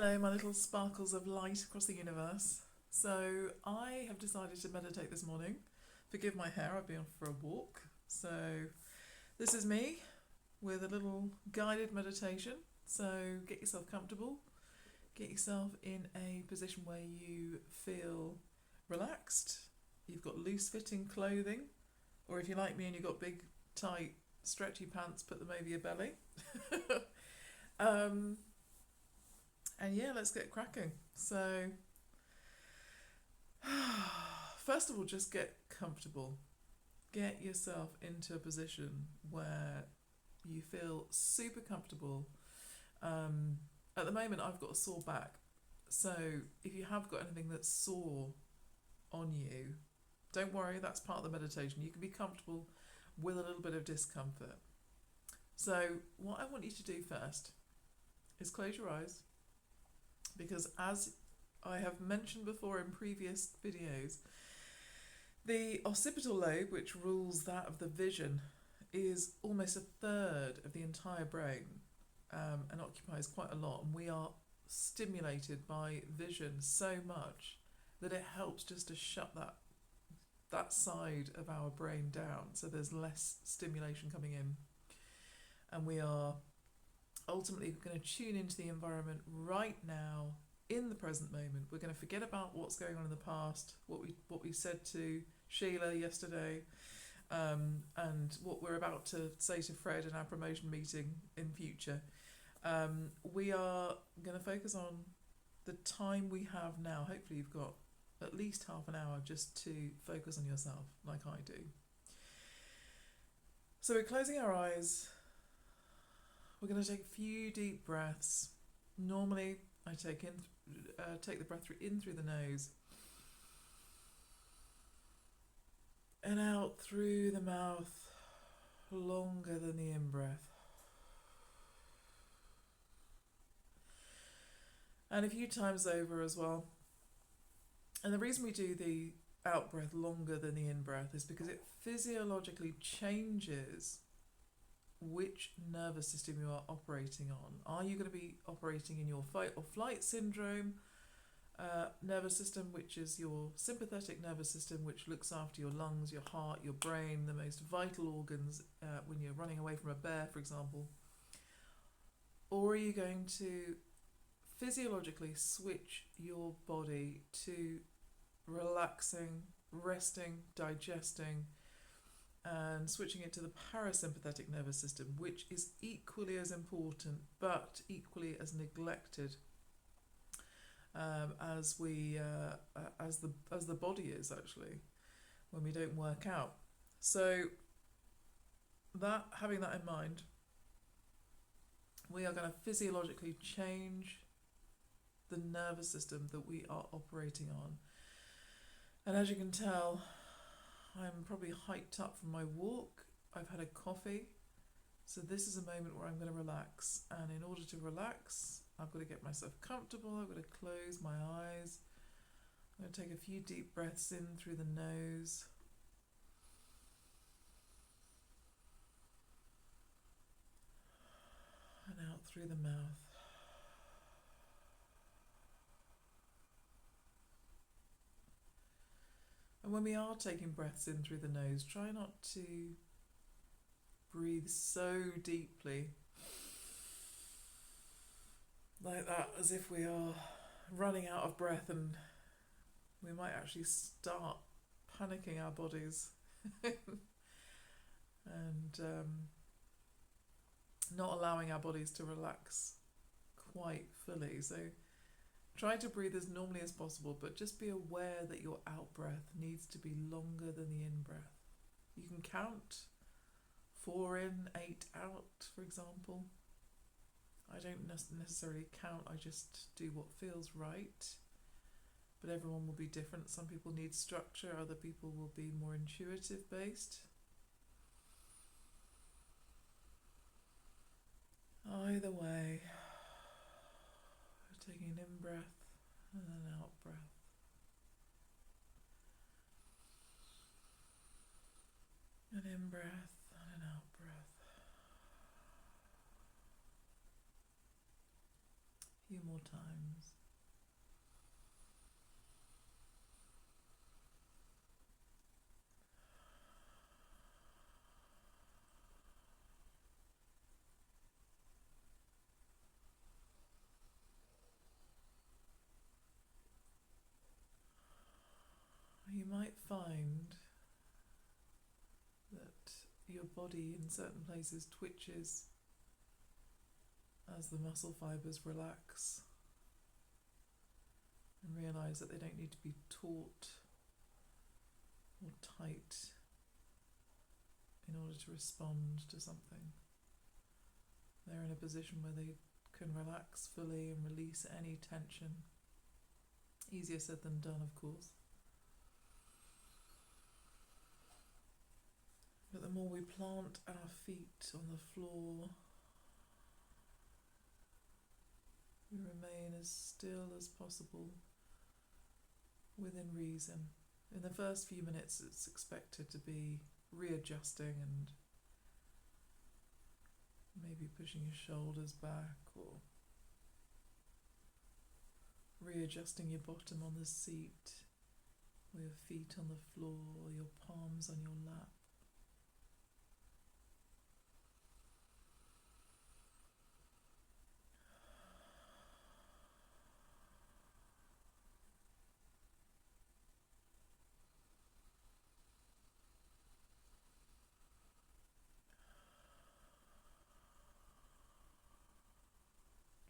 Hello, my little sparkles of light across the universe. So, I have decided to meditate this morning. Forgive my hair, I've been off for a walk. So, this is me with a little guided meditation. So, get yourself comfortable, get yourself in a position where you feel relaxed. You've got loose fitting clothing, or if you're like me and you've got big, tight, stretchy pants, put them over your belly. um, and yeah, let's get cracking. So, first of all, just get comfortable. Get yourself into a position where you feel super comfortable. At the moment, I've got a sore back. So, if you have got anything that's sore on you, don't worry, that's part of the meditation. You can be comfortable with a little bit of discomfort. So, what I want you to do first is close your eyes, because as I have mentioned before in previous videos, the occipital lobe, which rules that of the vision, is almost a third of the entire brain, and occupies quite a lot. And we are stimulated by vision so much that it helps just to shut that side of our brain down, so there's less stimulation coming in, and we are ultimately going to tune into the environment right now, in the present moment. We're going to forget about what's going on in the past, what we said to Sheila yesterday, and what we're about to say to Fred in our promotion meeting in future. We are going to focus on the time we have now. Hopefully you've got at least half an hour just to focus on yourself, like I do. So we're closing our eyes. We're going to take a few deep breaths. Normally I take the breath in through the nose and out through the mouth, longer than the in-breath. And a few times over as well. And the reason we do the out-breath longer than the in-breath is because it physiologically changes which nervous system you are operating on. Are you going to be operating in your fight or flight syndrome nervous system, which is your sympathetic nervous system, which looks after your lungs, your heart, your brain, the most vital organs when you're running away from a bear, for example? Or are you going to physiologically switch your body to relaxing, resting, digesting, and switching it to the parasympathetic nervous system, which is equally as important but equally as neglected as the body is, actually, when we don't work out. So having that in mind, we are going to physiologically change the nervous system that we are operating on. And as you can tell, I'm probably hyped up from my walk. I've had a coffee. So this is a moment where I'm going to relax. And in order to relax, I've got to get myself comfortable. I've got to close my eyes. I'm going to take a few deep breaths in through the nose. And out through the mouth. And when we are taking breaths in through the nose, try not to breathe so deeply, like that, as if we are running out of breath, and we might actually start panicking our bodies and not allowing our bodies to relax quite fully. So try to breathe as normally as possible, but just be aware that your out-breath needs to be longer than the in-breath. You can count 4 in, 8 out, for example. I don't necessarily count, I just do what feels right. But everyone will be different. Some people need structure, other people will be more intuitive based. Either way, taking an in-breath and an out-breath. An in-breath and an out-breath. A few more more times. You might find that your body in certain places twitches as the muscle fibres relax, and realise that they don't need to be taut or tight in order to respond to something. They're in a position where they can relax fully and release any tension. Easier said than done, of course. But the more we plant our feet on the floor, we remain as still as possible within reason. In the first few minutes, it's expected to be readjusting and maybe pushing your shoulders back or readjusting your bottom on the seat or your feet on the floor or your palms on your lap.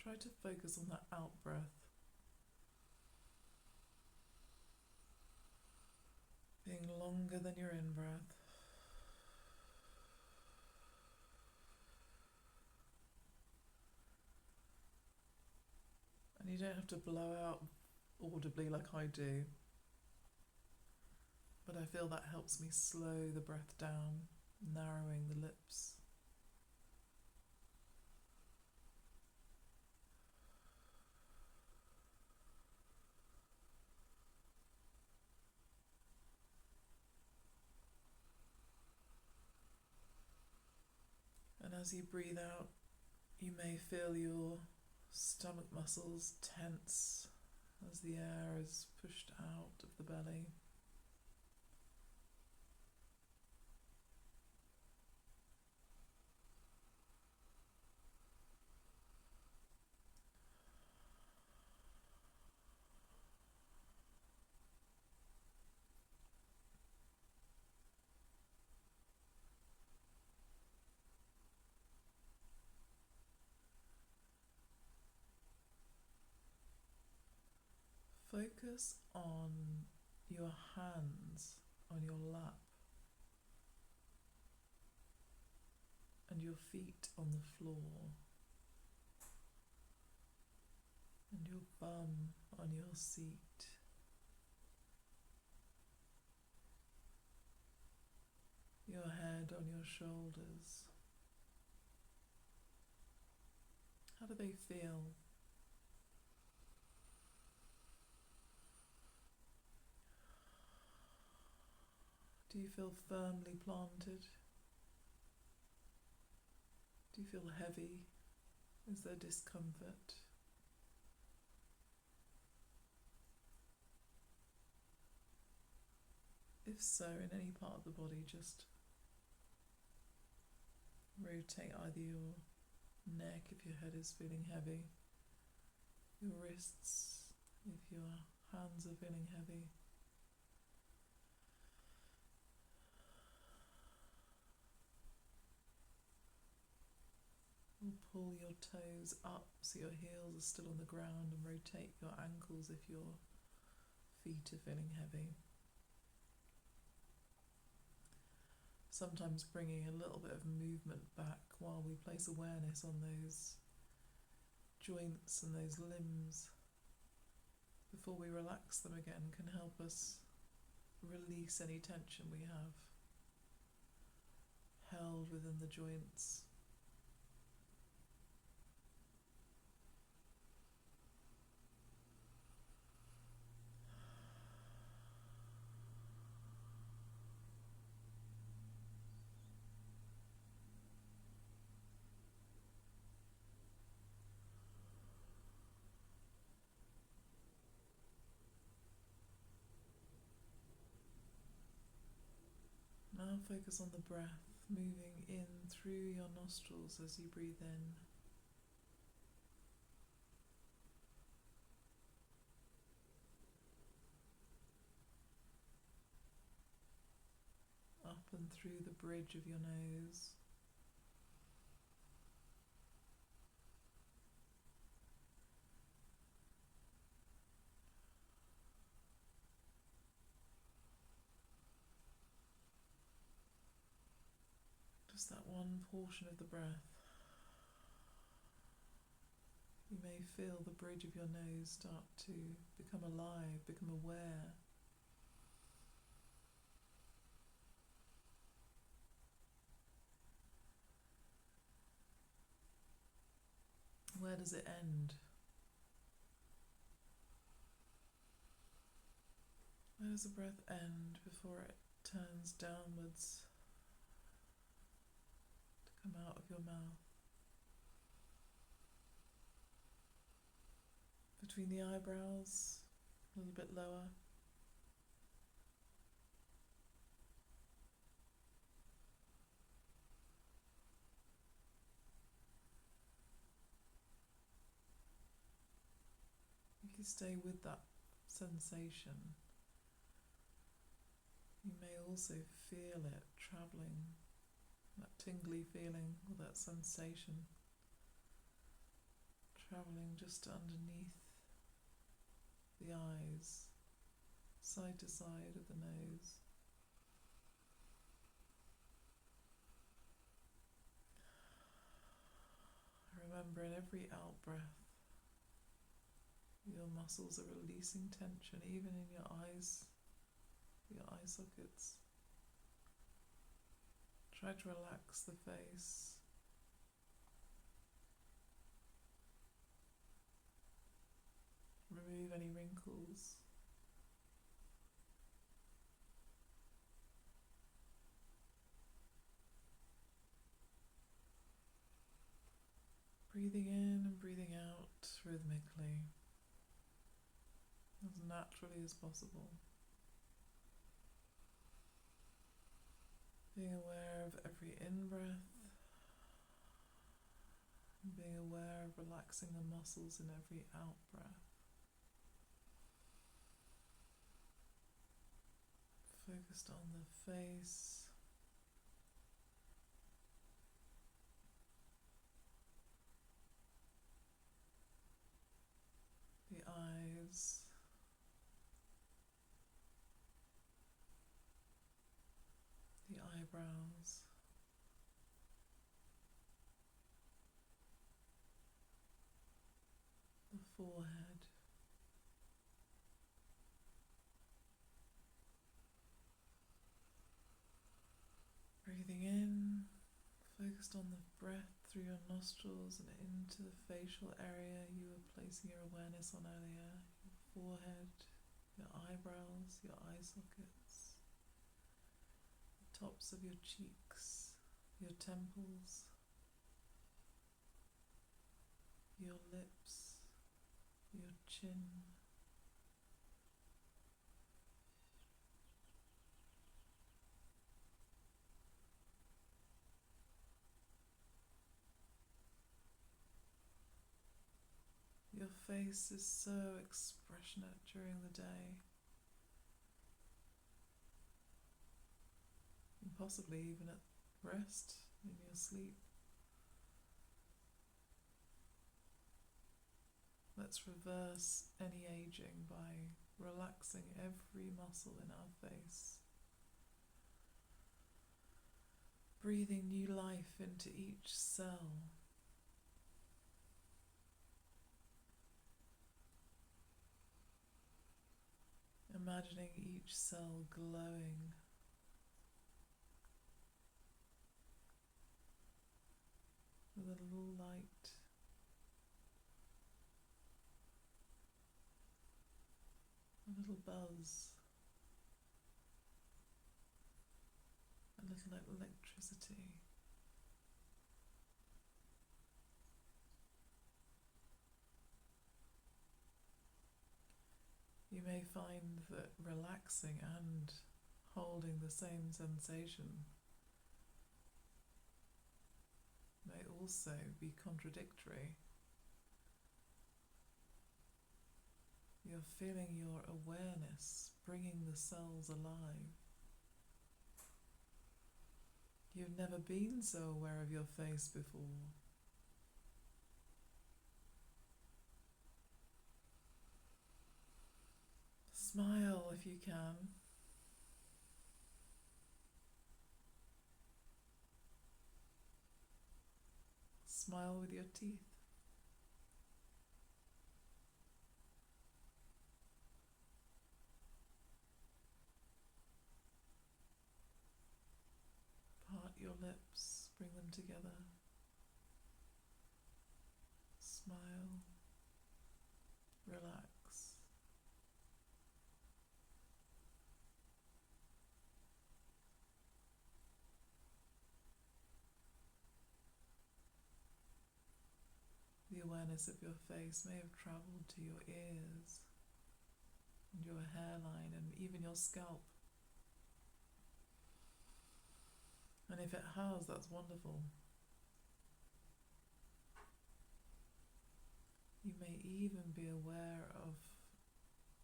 Try to focus on that out breath, being longer than your in breath. And you don't have to blow out audibly like I do, but I feel that helps me slow the breath down, narrowing the lips. And as you breathe out, you may feel your stomach muscles tense as the air is pushed out of the belly. Focus on your hands on your lap and your feet on the floor and your bum on your seat. Your head on your shoulders. How do they feel? Do you feel firmly planted? Do you feel heavy? Is there discomfort? If so, in any part of the body, just rotate either your neck if your head is feeling heavy, your wrists if your hands are feeling heavy. Or pull your toes up so your heels are still on the ground, and rotate your ankles if your feet are feeling heavy. Sometimes bringing a little bit of movement back while we place awareness on those joints and those limbs before we relax them again can help us release any tension we have held within the joints. focus on the breath moving in through your nostrils as you breathe in. Up and through the bridge of your nose. Just that one portion of the breath. You may feel the bridge of your nose start to become alive, become aware. Where does it end? Where does the breath end before it turns downwards to come out of your mouth? Between the eyebrows, a little bit lower. If you stay with that sensation, you may also feel it travelling, that tingly feeling or that sensation travelling just underneath the eyes, side to side of the nose. Remember, in every out-breath, your muscles are releasing tension, even in your eyes, your eye sockets. Try to relax the face. Remove any wrinkles. Breathing in and breathing out rhythmically, as naturally as possible. Being aware of every in-breath, and being aware of relaxing the muscles in every out-breath. Focused on the face, the eyes, the eyebrows, the forehead, breathing in, focused on the breath through your nostrils and into the facial area you were placing your awareness on earlier, your forehead, your eyebrows, your eye sockets, the tops of your cheeks, your temples, your lips, your chin, your face is so expressionate during the day, and possibly even at rest in your sleep. Let's reverse any aging by relaxing every muscle in our face. Breathing new life into each cell. Imagining each cell glowing with a little light, a little buzz, a little electricity. You may find that relaxing and holding the same sensation may also be contradictory. You're feeling your awareness bringing the cells alive. You've never been so aware of your face before. Smile if you can. Smile with your teeth. Part your lips, bring them together. Smile. Relax. The awareness of your face may have travelled to your ears and your hairline and even your scalp. And if it has, that's wonderful. You may even be aware of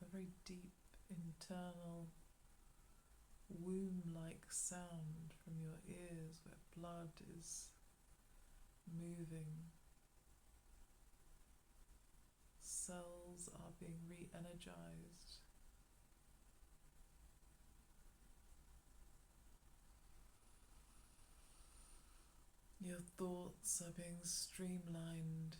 a very deep internal womb-like sound from your ears where blood is moving. Cells are being re-energized. Your thoughts are being streamlined.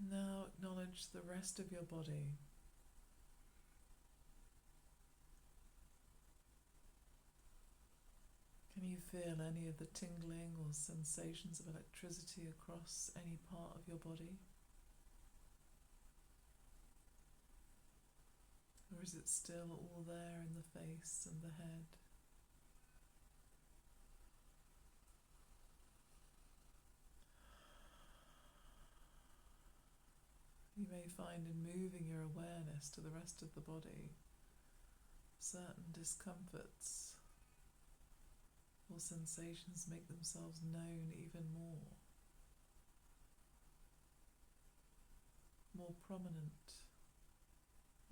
Now acknowledge the rest of your body. Can you feel any of the tingling or sensations of electricity across any part of your body? Or is it still all there in the face and the head? You may find in moving your awareness to the rest of the body, certain discomforts or sensations make themselves known even more prominent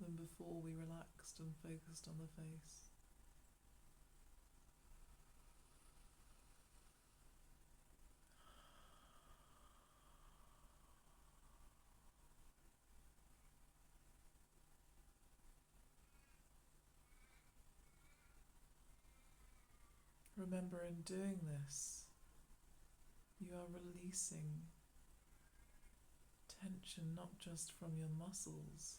than before we relaxed and focused on the face. Remember, in doing this, you are releasing tension not just from your muscles,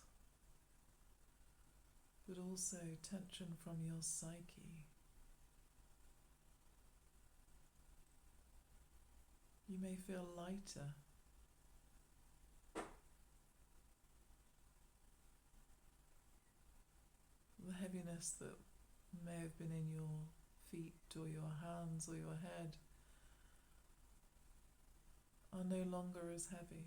but also tension from your psyche. You may feel lighter. The heaviness that may have been in your feet or your hands or your head are no longer as heavy.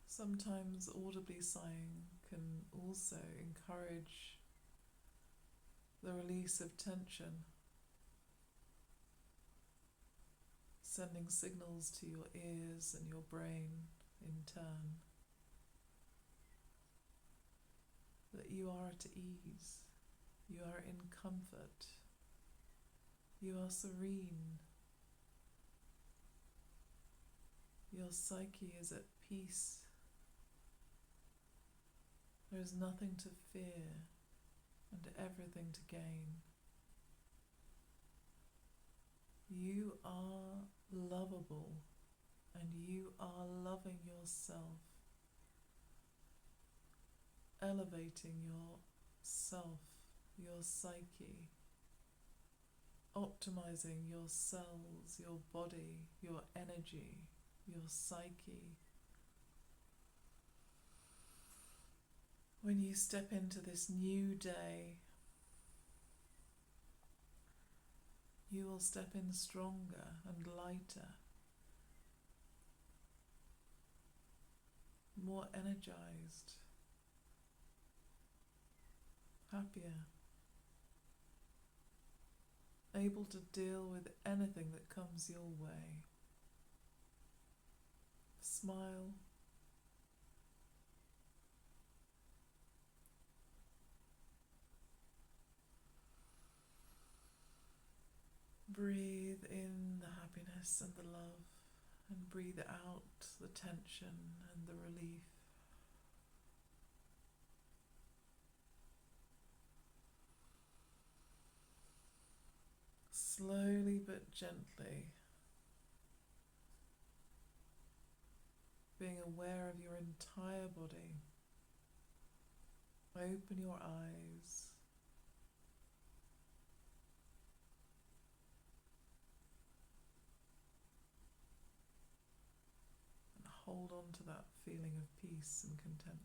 Sometimes audibly sighing can also encourage the release of tension, sending signals to your ears and your brain in turn that you are at ease, you are in comfort, you are serene, your psyche is at peace. There is nothing to fear and everything to gain. You are lovable and you are loving yourself, elevating yourself, your psyche, optimizing your cells, your body, your energy, your psyche. When you step into this new day, you will step in stronger and lighter, more energized, happier, able to deal with anything that comes your way. Smile. Breathe in the happiness and the love, and breathe out the tension and the relief. Slowly but gently, being aware of your entire body. Open your eyes. And hold on to that feeling of peace and contentment.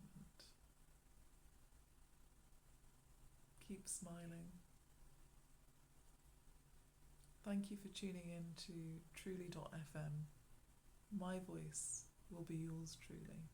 Keep smiling. Thank you for tuning in to truly.fm. My voice will be yours truly.